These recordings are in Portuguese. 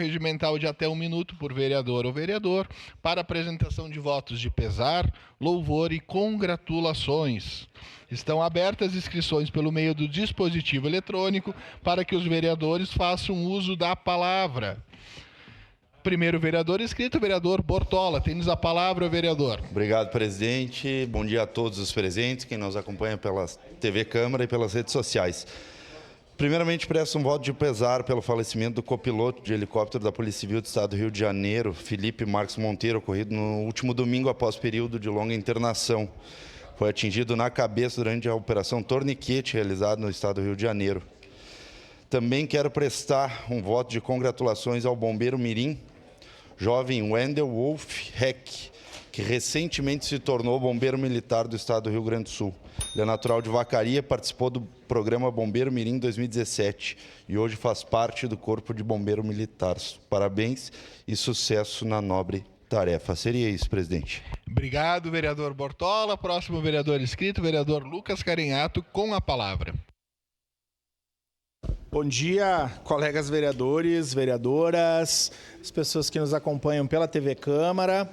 regimental de até 1 minuto por vereador ou vereador para apresentação de votos de pesar, louvor e congratulações. Estão abertas inscrições pelo meio do dispositivo eletrônico para que os vereadores façam uso da palavra. Primeiro vereador inscrito, vereador Bortola. Temos a palavra, vereador. Obrigado, presidente. Bom dia a todos os presentes, quem nos acompanha pela TV Câmara e pelas redes sociais. Primeiramente, presto um voto de pesar pelo falecimento do copiloto de helicóptero da Polícia Civil do Estado do Rio de Janeiro, Felipe Marcos Monteiro, ocorrido no último domingo após período de longa internação. Foi atingido na cabeça durante a operação Torniquete, realizada no Estado do Rio de Janeiro. Também quero prestar um voto de congratulações ao bombeiro mirim, jovem Wendel Wolf Heck, que recentemente se tornou bombeiro militar do Estado do Rio Grande do Sul. Ele é natural de Vacaria, participou do programa Bombeiro Mirim 2017 e hoje faz parte do Corpo de Bombeiro Militar. Parabéns e sucesso na nobre tarefa. Seria isso, presidente. Obrigado, vereador Bortola. Próximo vereador inscrito, vereador Lucas Carenhato, com a palavra. Bom dia, colegas vereadores, vereadoras, as pessoas que nos acompanham pela TV Câmara,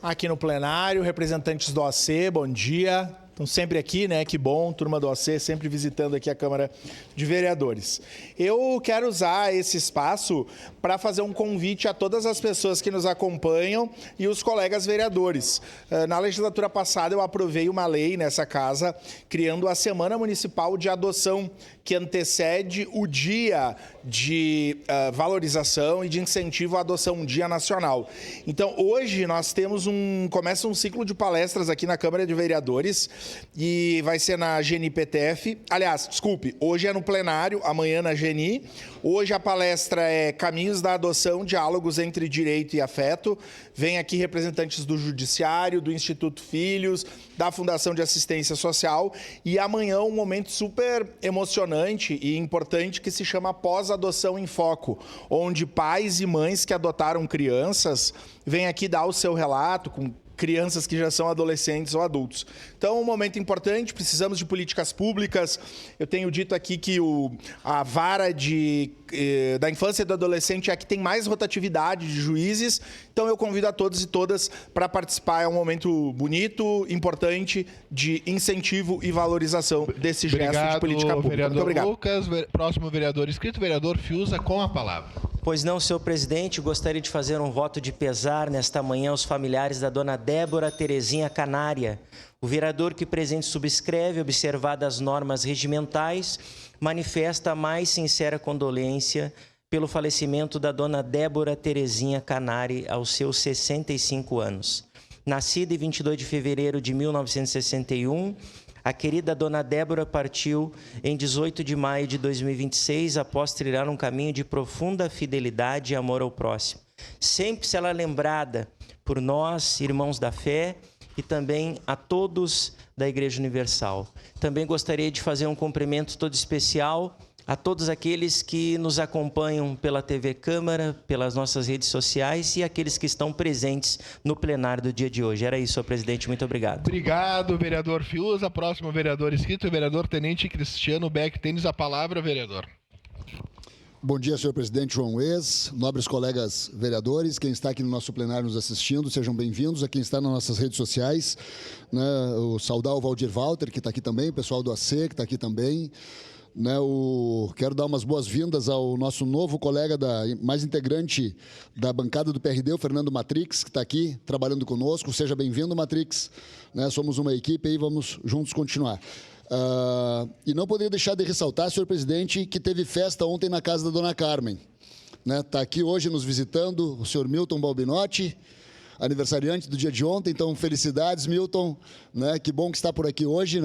aqui no plenário, representantes do OAC, bom dia. Estão sempre aqui, né? Que bom, turma do OAC, sempre visitando aqui a Câmara de Vereadores. Eu quero usar esse espaço para fazer um convite a todas as pessoas que nos acompanham e os colegas vereadores. Na legislatura passada, eu aprovei uma lei nessa casa, criando a Semana Municipal de Adoção, que antecede o dia de valorização e de incentivo à adoção, um dia nacional. Então, hoje nós temos começa um ciclo de palestras aqui na Câmara de Vereadores e vai ser na GNI-PTF. Aliás, desculpe, hoje é no plenário, amanhã na GNI. Hoje a palestra é Caminhos da Adoção, Diálogos entre Direito e Afeto. Vem aqui representantes do Judiciário, do Instituto Filhos, da Fundação de Assistência Social. E amanhã um momento super emocionante e importante que se chama Pós-Adoção em Foco, onde pais e mães que adotaram crianças vêm aqui dar o seu relato com crianças que já são adolescentes ou adultos. Então, um momento importante, precisamos de políticas públicas. Eu tenho dito aqui que a vara da infância e do adolescente é a que tem mais rotatividade de juízes. Então, eu convido a todos e todas para participar. É um momento bonito, importante, de incentivo e valorização desse gesto de política pública. Muito obrigado. Lucas, próximo vereador inscrito, vereador Fiuza, com a palavra. Pois não, senhor presidente, gostaria de fazer um voto de pesar nesta manhã aos familiares da dona Débora Terezinha Canária. O vereador que presente subscreve, observadas as normas regimentais, manifesta a mais sincera condolência pelo falecimento da dona Débora Terezinha Canária aos seus 65 anos. Nascida em 22 de fevereiro de 1961, a querida dona Débora partiu em 18 de maio de 2026 após trilhar um caminho de profunda fidelidade e amor ao próximo. Sempre será lembrada por nós, irmãos da fé, e também a todos da Igreja Universal. Também gostaria de fazer um cumprimento todo especial a todos aqueles que nos acompanham pela TV Câmara, pelas nossas redes sociais e aqueles que estão presentes no plenário do dia de hoje. Era isso, senhor presidente. Muito obrigado. Obrigado, vereador Fiuza. Próximo vereador inscrito, o vereador Tenente Cristiano Beck. Tens a palavra, vereador. Bom dia, senhor presidente João Wes, nobres colegas vereadores, quem está aqui no nosso plenário nos assistindo, sejam bem-vindos. A quem está nas nossas redes sociais, né, o saudar o Valdir Walter, que está aqui também, o pessoal do AC, que está aqui também. Quero dar umas boas-vindas ao nosso novo colega, mais integrante da bancada do PRD, o Fernando Matrix, que está aqui trabalhando conosco. Seja bem-vindo, Matrix. Somos uma equipe e vamos juntos continuar. E não poderia deixar de ressaltar, senhor presidente, que teve festa ontem na casa da dona Carmen. Está aqui hoje nos visitando o senhor Milton Balbinotti, aniversariante do dia de ontem. Então, felicidades, Milton, que bom que está por aqui hoje,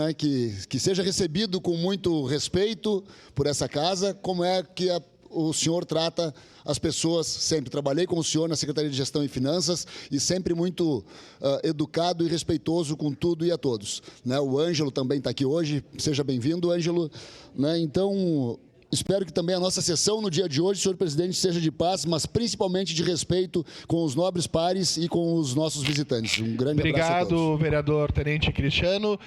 que seja recebido com muito respeito por essa casa, como é que o senhor trata as pessoas sempre. Trabalhei com o senhor na Secretaria de Gestão e Finanças e sempre muito educado e respeitoso com tudo e a todos. O Ângelo também está aqui hoje, seja bem-vindo, Ângelo. Então, Espero que também a nossa sessão no dia de hoje, senhor presidente, seja de paz, mas principalmente de respeito com os nobres pares e com os nossos visitantes. Um grande abraço a todos. Obrigado, vereador Tenente Cristiano.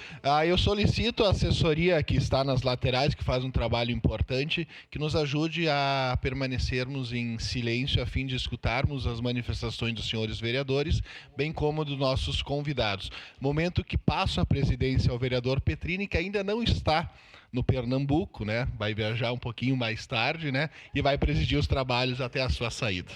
Eu solicito a assessoria que está nas laterais, que faz um trabalho importante, que nos ajude a permanecermos em silêncio a fim de escutarmos as manifestações dos senhores vereadores, bem como dos nossos convidados. Momento que passo a presidência ao vereador Petrini, que ainda não está no Pernambuco, né? Vai viajar um pouquinho mais tarde, né? E vai presidir os trabalhos até a sua saída.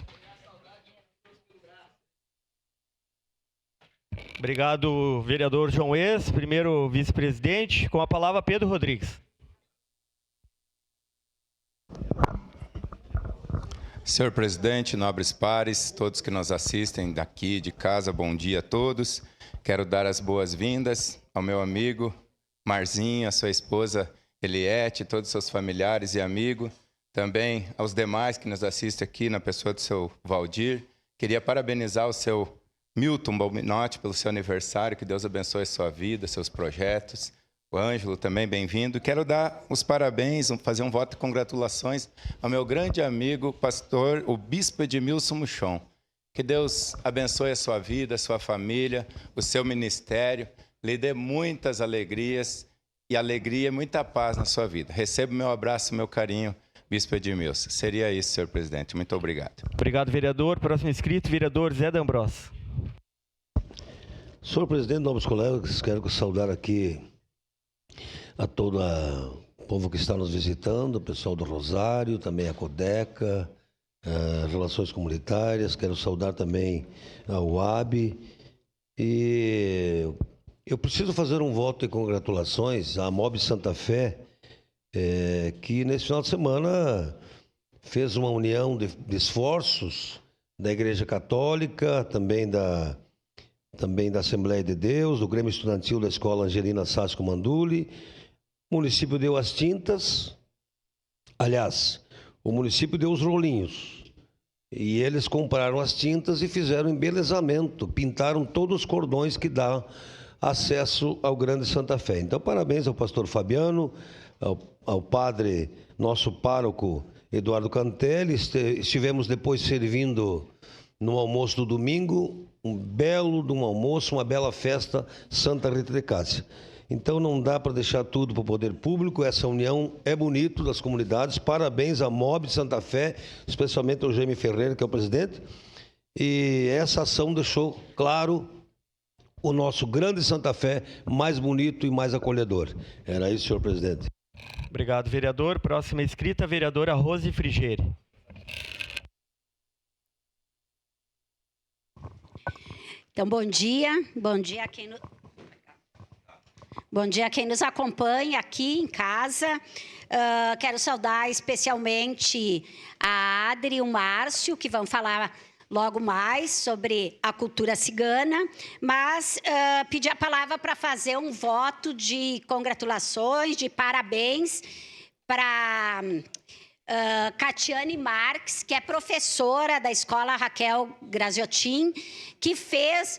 Obrigado, vereador João Ex, primeiro vice-presidente. Com a palavra, Pedro Rodrigues. Senhor presidente, nobres pares, todos que nos assistem daqui de casa, bom dia a todos. Quero dar as boas-vindas ao meu amigo Marzinho, a sua esposa Eliette, todos os seus familiares e amigos, também aos demais que nos assistem aqui na pessoa do seu Valdir. Queria parabenizar o seu Milton Balminotti pelo seu aniversário, que Deus abençoe a sua vida, seus projetos. O Ângelo também, bem-vindo. Quero dar os parabéns, fazer um voto de congratulações ao meu grande amigo, pastor, o bispo Edmilson Muchon. Que Deus abençoe a sua vida, a sua família, o seu ministério, lhe dê muitas alegrias e alegria e muita paz na sua vida. Receba o meu abraço, meu carinho, bispo Edmilson. Seria isso, senhor presidente. Muito obrigado. Obrigado, vereador. Próximo inscrito, vereador Zé D'Ambrosio. Senhor presidente, nobres colegas, quero saudar aqui a todo o povo que está nos visitando, o pessoal do Rosário, também a Codeca, Relações Comunitárias, quero saudar também a UAB. E eu preciso fazer um voto de congratulações à MOB Santa Fé, que nesse final de semana fez uma união de esforços da Igreja Católica, também da Assembleia de Deus, do Grêmio Estudantil da Escola Angelina Sasco Manduli. O município deu as tintas, aliás, o município deu os rolinhos. E eles compraram as tintas e fizeram embelezamento, pintaram todos os cordões que dá acesso ao Grande Santa Fé. Então, parabéns ao pastor Fabiano, ao padre, nosso pároco Eduardo Cantelli. Estivemos depois servindo no almoço do domingo, um belo almoço, uma bela festa Santa Rita de Cássia. Então não dá para deixar tudo para o poder público, essa união é bonito das comunidades. Parabéns à MOB de Santa Fé, especialmente ao Jaime Ferreira, que é o presidente. E essa ação deixou claro o nosso grande Santa Fé mais bonito e mais acolhedor. Era isso, senhor presidente. Obrigado, vereador. Próxima inscrita, vereadora Rose Frigieri. Então, bom dia a quem nos acompanha aqui em casa. Quero saudar especialmente a Adri e o Márcio, que vão falar logo mais sobre a cultura cigana, mas pedir a palavra para fazer um voto de congratulações, de parabéns para Catiane Marques, que é professora da Escola Raquel Graziotin, que fez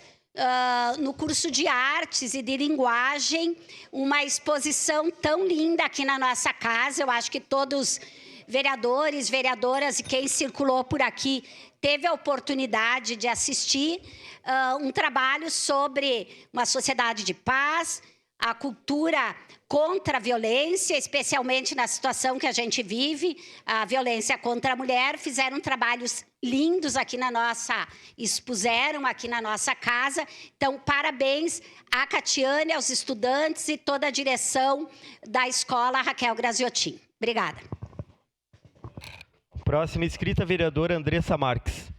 no curso de Artes e de Linguagem uma exposição tão linda aqui na nossa casa. Eu acho que todos vereadores, vereadoras e quem circulou por aqui teve a oportunidade de assistir um trabalho sobre uma sociedade de paz, a cultura contra a violência, especialmente na situação que a gente vive, a violência contra a mulher. Fizeram trabalhos lindos aqui expuseram aqui na nossa casa. Então, parabéns à Catiane, aos estudantes e toda a direção da Escola Raquel Graziotin. Obrigada. Próxima inscrita, vereadora Andressa Marques.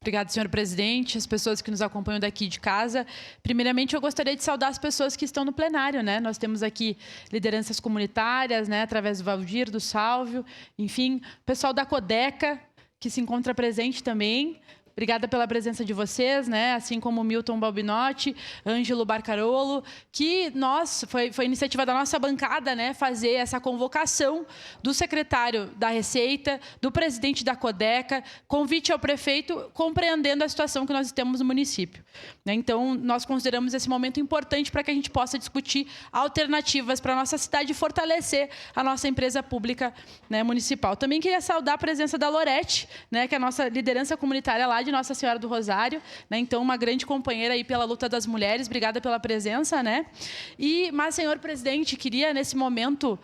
Obrigada, senhor presidente, as pessoas que nos acompanham daqui de casa. Primeiramente, eu gostaria de saudar as pessoas que estão no plenário, né? Nós temos aqui lideranças comunitárias, né? Através do Valdir, do Sálvio, enfim, o pessoal da Codeca, que se encontra presente também, Obrigada pela presença de vocês, né? Assim como Milton Balbinotti, Ângelo Barcarolo, que foi iniciativa da nossa bancada, né, fazer essa convocação do secretário da Receita, do presidente da Codeca, convite ao prefeito, compreendendo a situação que nós temos no município. Então, nós consideramos esse momento importante para que a gente possa discutir alternativas para a nossa cidade e fortalecer a nossa empresa pública, né, municipal. Também queria saudar a presença da Lorete, né, que é a nossa liderança comunitária lá de Nossa Senhora do Rosário, né? Então, uma grande companheira aí pela luta das mulheres. Obrigada pela presença, né? Mas, senhor presidente, queria, nesse momento,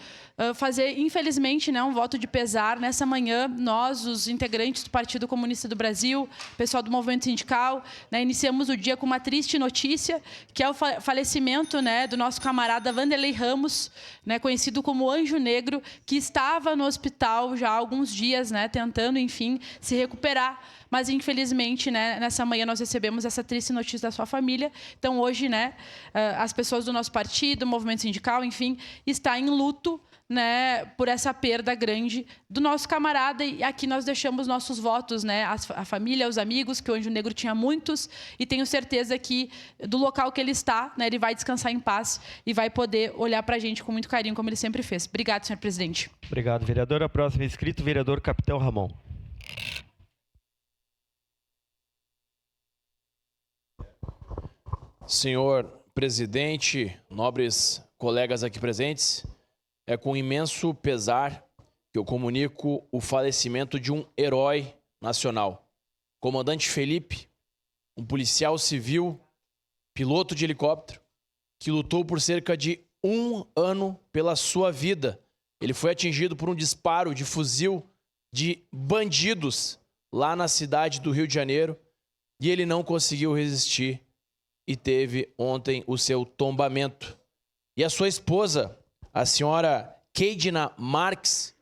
fazer, infelizmente, né, um voto de pesar. Nessa manhã, nós, os integrantes do Partido Comunista do Brasil, pessoal do movimento sindical, né, iniciamos o dia com uma triste notícia, que é o falecimento, né, do nosso camarada Vanderlei Ramos, né, conhecido como Anjo Negro, que estava no hospital já há alguns dias, né, tentando, enfim, se recuperar. Mas, infelizmente, né, nessa manhã nós recebemos essa triste notícia da sua família. Então, hoje, né, as pessoas do nosso partido, do movimento sindical, enfim, está em luto, né, por essa perda grande do nosso camarada. E aqui nós deixamos nossos votos, né, a família, os amigos, que o Anjo Negro tinha muitos, e tenho certeza que do local que ele está, né, ele vai descansar em paz e vai poder olhar para a gente com muito carinho, como ele sempre fez. Obrigado, senhor presidente. Obrigado, vereador. A próxima inscrito, vereador Capitão Ramon. Senhor presidente, nobres colegas aqui presentes, é com imenso pesar que eu comunico o falecimento de um herói nacional. Comandante Felipe, um policial civil, piloto de helicóptero, que lutou por cerca de 1 ano pela sua vida. Ele foi atingido por um disparo de fuzil de bandidos lá na cidade do Rio de Janeiro e ele não conseguiu resistir e teve ontem o seu tombamento. E a sua esposa, a senhora Keidina Marques,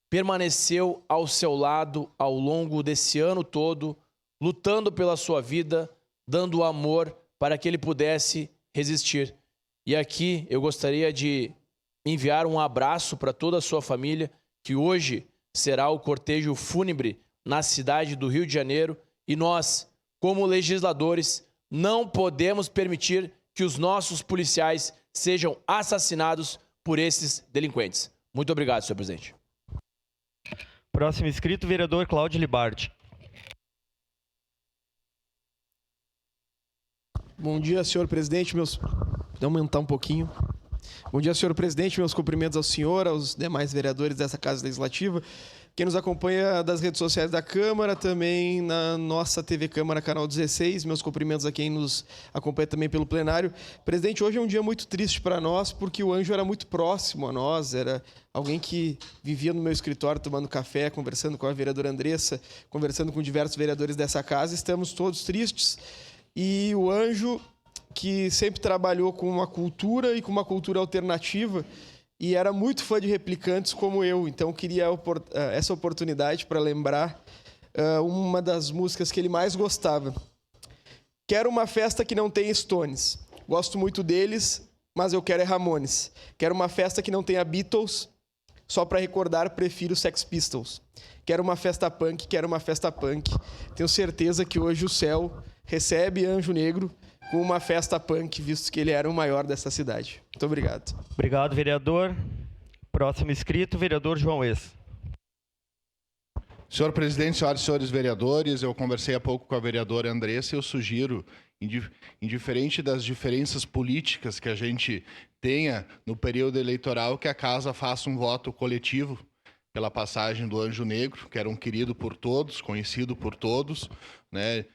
permaneceu ao seu lado ao longo desse ano todo, lutando pela sua vida, dando amor para que ele pudesse resistir. E aqui eu gostaria de enviar um abraço para toda a sua família, que hoje será o cortejo fúnebre na cidade do Rio de Janeiro, e nós, como legisladores, não podemos permitir que os nossos policiais sejam assassinados por esses delinquentes. Muito obrigado, senhor presidente. Próximo inscrito, vereador Cláudio Libardi. Bom dia, senhor presidente. Vou aumentar um pouquinho. Bom dia, senhor presidente. Meus cumprimentos ao senhor, aos demais vereadores dessa Casa Legislativa. Quem nos acompanha das redes sociais da Câmara, também na nossa TV Câmara, canal 16. Meus cumprimentos a quem nos acompanha também pelo plenário. Presidente, hoje é um dia muito triste para nós, porque o Anjo era muito próximo a nós, era alguém que vivia no meu escritório tomando café, conversando com a vereadora Andressa, conversando com diversos vereadores dessa casa. Estamos todos tristes. E o Anjo, que sempre trabalhou com uma cultura e com uma cultura alternativa, e era muito fã de Replicantes como eu, então queria essa oportunidade para lembrar uma das músicas que ele mais gostava. Quero uma festa que não tenha Stones. Gosto muito deles, mas eu quero é Ramones. Quero uma festa que não tenha Beatles, só para recordar, prefiro Sex Pistols. Quero uma festa punk, quero uma festa punk. Tenho certeza que hoje o céu recebe Anjo Negro com uma festa punk, visto que ele era o maior dessa cidade. Muito obrigado. Obrigado, vereador. Próximo inscrito, vereador João Ex. Senhor presidente, senhoras e senhores vereadores, eu conversei há pouco com a vereadora Andressa e eu sugiro, indiferente das diferenças políticas que a gente tenha no período eleitoral, que a casa faça um voto coletivo pela passagem do Anjo Negro, que era um querido por todos, conhecido por todos, né?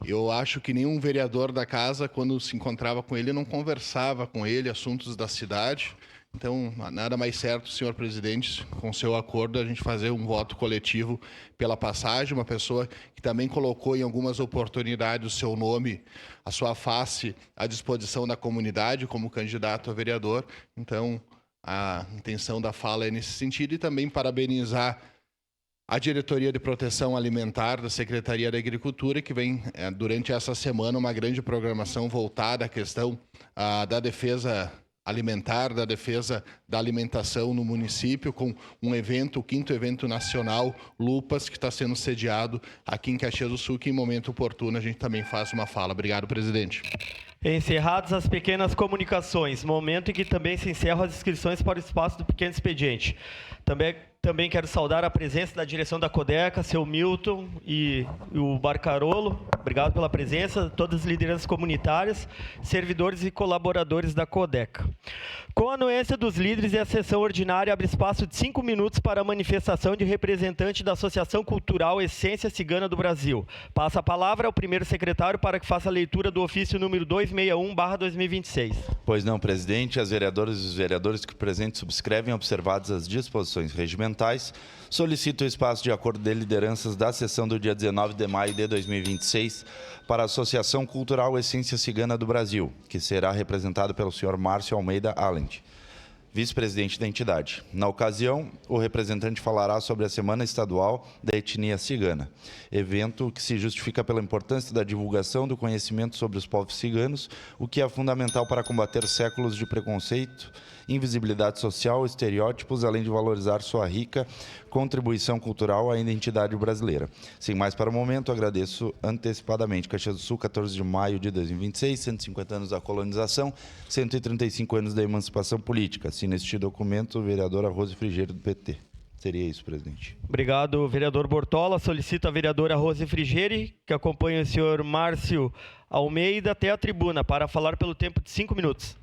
Eu acho que nenhum vereador da casa, quando se encontrava com ele, não conversava com ele assuntos da cidade. Então, nada mais certo, senhor presidente, com seu acordo, a gente fazer um voto coletivo pela passagem. Uma pessoa que também colocou em algumas oportunidades o seu nome, a sua face à disposição da comunidade como candidato a vereador. Então, a intenção da fala é nesse sentido, e também parabenizar a Diretoria de Proteção Alimentar da Secretaria da Agricultura, que vem, durante essa semana, uma grande programação voltada à questão da defesa alimentar, da defesa da alimentação no município, com um evento, o 5º evento nacional Lupas, que está sendo sediado aqui em Caxias do Sul, que em momento oportuno a gente também faz uma fala. Obrigado, presidente. Encerradas as pequenas comunicações, momento em que também se encerram as inscrições para o espaço do pequeno expediente. Também quero saudar a presença da direção da Codeca, seu Milton e o Barcarolo. Obrigado pela presença, todas as lideranças comunitárias, servidores e colaboradores da Codeca. Com a anuência dos líderes e a sessão ordinária, abre espaço de 5 minutos para a manifestação de representante da Associação Cultural Essência Cigana do Brasil. Passa a palavra ao primeiro secretário para que faça a leitura do ofício número 261/2026. Pois não, presidente, as vereadoras e os vereadores que presentes subscrevem, observadas as disposições regimentais, solicito o espaço de acordo de lideranças da sessão do dia 19 de maio de 2026 para a Associação Cultural Essência Cigana do Brasil, que será representada pelo senhor Márcio Almeida Allend, vice-presidente da entidade. Na ocasião, o representante falará sobre a Semana Estadual da Etnia Cigana, evento que se justifica pela importância da divulgação do conhecimento sobre os povos ciganos, o que é fundamental para combater séculos de preconceito, invisibilidade social, estereótipos, além de valorizar sua rica contribuição cultural à identidade brasileira. Sem mais para o momento, agradeço antecipadamente. Caxias do Sul, 14 de maio de 2026, 150 anos da colonização, 135 anos da emancipação política. Assina este documento, vereadora Rose Frigeiro, do PT. Seria isso, presidente. Obrigado, vereador Bortola. Solicito a vereadora Rose Frigeiro, que acompanha o senhor Márcio Almeida até a tribuna, para falar pelo tempo de 5 minutos.